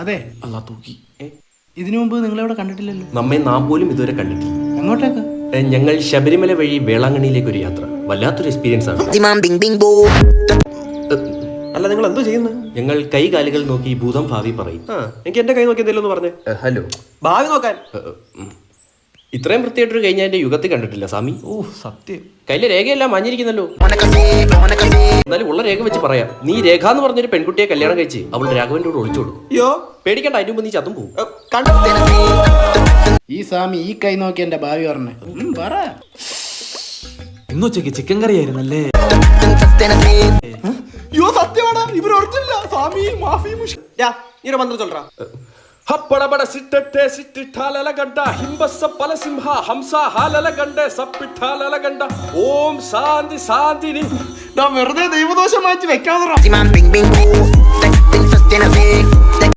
അതെ, അല്ലാ തൂക്കി. ഇതിനു മുമ്പ് നിങ്ങളെവിടെ കണ്ടിട്ടില്ലല്ലോ. നമ്മെ നാം പോലും ഇതുവരെ കണ്ടിട്ടില്ല. എങ്ങോട്ടേക്ക്? ഞങ്ങൾ ശബരിമല വഴി വേളാങ്കണ്ണിയിലേക്ക് ഒരു യാത്ര. വല്ലാത്തൊരു എക്സ്പീരിയൻസ് ആണ്. അല്ല, നിങ്ങൾ എന്തോ ചെയ്യുന്നത്? ഞങ്ങൾ കൈ കാലുകൾ നോക്കി ഭൂതം ഭാവി പറയും. എനിക്ക് എന്റെ കൈ നോക്കി എന്തെങ്കിലും പറഞ്ഞേ. ഹലോ, ഭാവി നോക്കാൻ. ഇത്രയും വൃത്തിയായിട്ടൊരു കഴിഞ്ഞ എന്റെ യുഗത്തിൽ കണ്ടിട്ടില്ല സ്വാമി. സത്യം. കയ്യിലെ രേഖയെല്ലാം മാഞ്ഞിരിക്കുന്നല്ലോ. എന്നാലും ഉള്ള രേഖ വെച്ച് പറയാം. നീ രേഖ എന്ന് പറഞ്ഞൊരു പെൺകുട്ടിയെ കല്യാണം കഴിച്ച് അവളുടെ രാഘവന്റെ കൂടെ ഒളിച്ചോടും. അയ്യോ പേടിക്കണ്ട, അതിന് മുമ്പ് നീ ചത്തും പോകും. ഈ സ്വാമി ഈ കൈ നോക്കി എന്റെ ഭാവി പറഞ്ഞേ. പറ. ഇന്നുച്ചക്ക് ചിക്കൻ കറി ആയിരുന്നല്ലേ? അയ്യോ സത്യമാണ്, ഇവർ ഒറിജിനല്ല. സ്വാമി മാഫി മുഷ്. നീ ഒരു മന്ത്രം ചൊല്ലറാ. ഹപ്പടപട സിട്ടട്ടെ സിട്ടിട്ടാലല ഗണ്ട ഹിംബസ പലസിംഹ ഹംസ ഹാലല ഗണ്ട സപ്പിട്ടാലല ഗണ്ട ഓം ശാന്തി ശാന്തിനി. വെറുതെ ദൈവദോഷം മാറ്റി വെക്കാതെ